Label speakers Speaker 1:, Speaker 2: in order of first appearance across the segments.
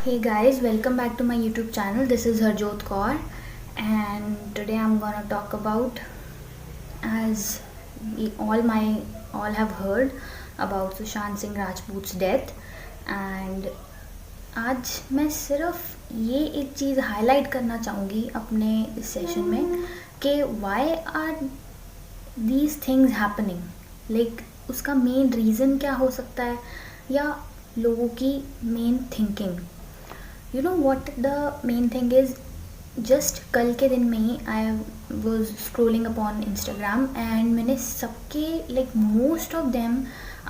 Speaker 1: Hey guys, welcome back to my YouTube channel. This is Harjot Kaur, and today I'm gonna talk about, as we all have heard about Sushant Singh Rajput's death. And आज मैं सिर्फ ये एक चीज़ highlight करना चाहूँगी अपने इस session में कि why are these things happening, like उसका मेन रीज़न क्या हो सकता है या लोगों की main thinking. You know what the main thing is, just कल के दिन में ही I was scrolling upon Instagram and मैंने सबके like most of them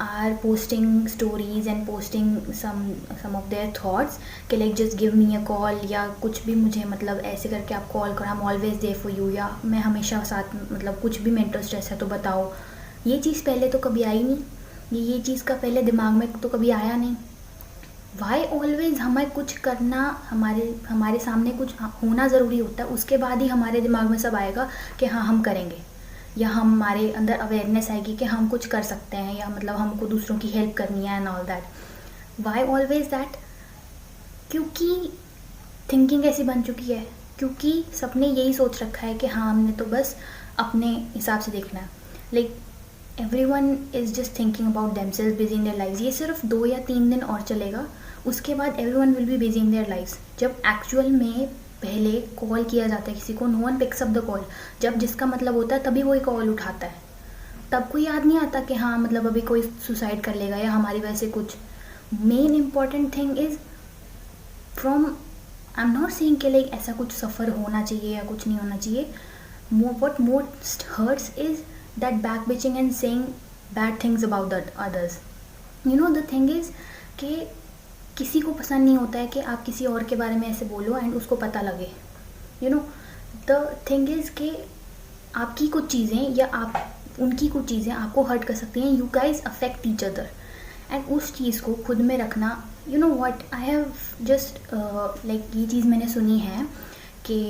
Speaker 1: are posting stories and posting some of their thoughts कि like just give me a call या कुछ भी, मुझे मतलब ऐसे करके आप कॉल करो, I am always there for you, या मैं हमेशा साथ, मतलब कुछ भी मेंटल स्ट्रेस है तो बताओ. ये चीज़ पहले तो कभी आई नहीं, ये चीज़ का पहले दिमाग में तो कभी आया नहीं. वाई ऑलवेज हमें कुछ करना, हमारे सामने कुछ होना ज़रूरी होता है, उसके बाद ही हमारे दिमाग में सब आएगा कि हाँ हम करेंगे, या हमारे अंदर अवेयरनेस आएगी कि हम कुछ कर सकते हैं, या मतलब हमको दूसरों की हेल्प करनी है and all that. Why always that? क्योंकि थिंकिंग ऐसी बन चुकी है, क्योंकि सबने यही सोच रखा है कि हाँ हमने तो बस अपने हिसाब से देखना है. Like everyone is just thinking about themselves, busy in their lives. ये सिर्फ 2 या 3 दिन और चलेगा, उसके बाद everyone will be busy in their lives. जब एक्चुअल में पहले कॉल किया जाता है किसी को, no one picks up the call. जब जिसका मतलब होता है तभी वही कॉल उठाता है. तब कोई याद नहीं आता कि हाँ मतलब अभी कोई सुसाइड कर लेगा या हमारी वजह से कुछ. Main important thing is from, I am not saying कि लाइक ऐसा कुछ सफ़र होना चाहिए या कुछ नहीं होना चाहिए. What most hurts is that backbitching and saying bad things about the others. You know the thing is कि किसी को पसंद नहीं होता है कि आप किसी और के बारे में ऐसे बोलो एंड उसको पता लगे. You know the thing is कि आपकी कुछ चीज़ें या आप उनकी कुछ चीज़ें आपको हर्ट कर सकती हैं. You guys affect each other, and उस चीज़ को खुद में रखना. You know what, I have just like ये चीज़ मैंने सुनी है कि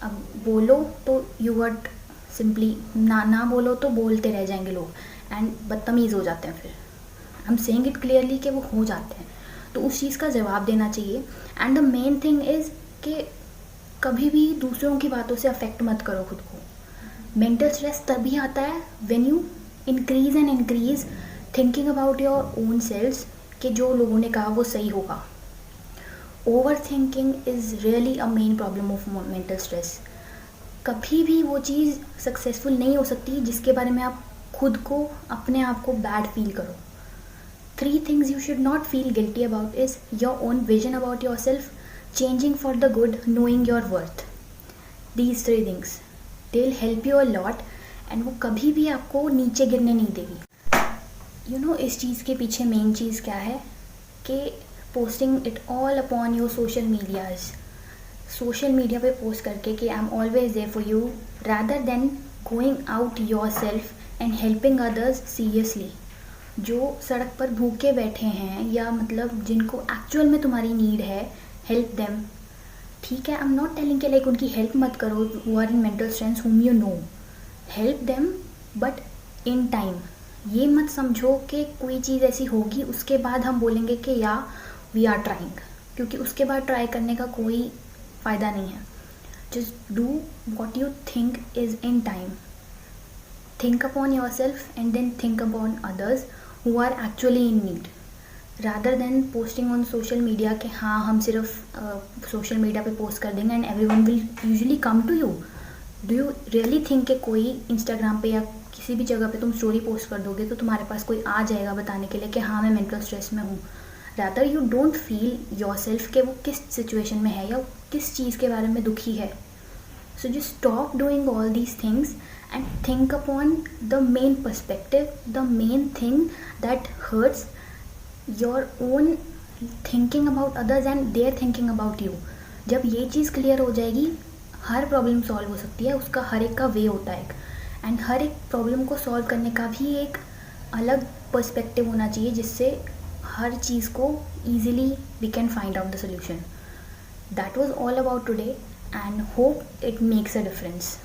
Speaker 1: अब बोलो तो यू वर्ड सिंपली, ना बोलो तो बोलते रह जाएंगे लोग एंड बदतमीज़ हो जाते हैं. फिर I am saying it clearly कि वो हो जाते हैं, तो उस चीज़ का जवाब देना चाहिए. And the main thing is कि कभी भी दूसरों की बातों से अफेक्ट मत करो खुद को. मेंटल स्ट्रेस तभी आता है when you increase thinking about your own selves कि जो लोगों ने कहा वो सही होगा. Over thinking is really a main problem of mental stress. कभी भी वो चीज़ सक्सेसफुल नहीं हो सकती जिसके बारे में आप खुद को, अपने आप को बैड फील करो. 3 things you should not feel guilty about is your own vision about yourself, changing for the good, knowing your worth. These 3 things, they'll help you a lot and वो कभी भी आपको नीचे गिरने नहीं देगी. You know इस चीज़ के पीछे मेन चीज़ क्या है कि posting it all upon your social media पे पोस्ट करके कि I am always there for you, rather than going out yourself and helping others seriously. जो सड़क पर भूखे बैठे हैं या मतलब जिनको एक्चुअल में तुम्हारी नीड है, हेल्प देम. ठीक है, आई एम नॉट टेलिंग कि लाइक उनकी हेल्प मत करो, who are in mental stress whom you know, help them but in time. ये मत समझो कि कोई चीज़ ऐसी होगी उसके बाद हम बोलेंगे कि या वी आर ट्राइंग, क्योंकि उसके बाद ट्राई करने का कोई फ़ायदा नहीं है. Just do what you think is in time. Think upon yourself and then think upon others who are actually in need, rather than posting on social media कि हाँ हम सिर्फ सोशल मीडिया पे पोस्ट कर देंगे and everyone will usually come to you. Do you really think कि कोई Instagram पे या किसी भी जगह पे तुम स्टोरी पोस्ट कर दोगे तो तुम्हारे पास कोई आ जाएगा बताने के लिए कि हाँ मैं मेंटल स्ट्रेस में हूँ? Rather you don't feel your self कि वो किस सिचुएशन में है या किस चीज़ के बारे में दुखी है. So just stop doing all these things and think upon the main perspective, the main thing that hurts your own thinking about others and there thinking about you. जब ये चीज़ क्लियर हो जाएगी, हर प्रॉब्लम सॉल्व हो सकती है. उसका हर एक का वे होता है एंड हर एक प्रॉब्लम को सॉल्व करने का भी एक अलग पर्सपेक्टिव होना चाहिए जिससे हर चीज़ को easily we can find out the solution. That was all about today and hope it makes a difference.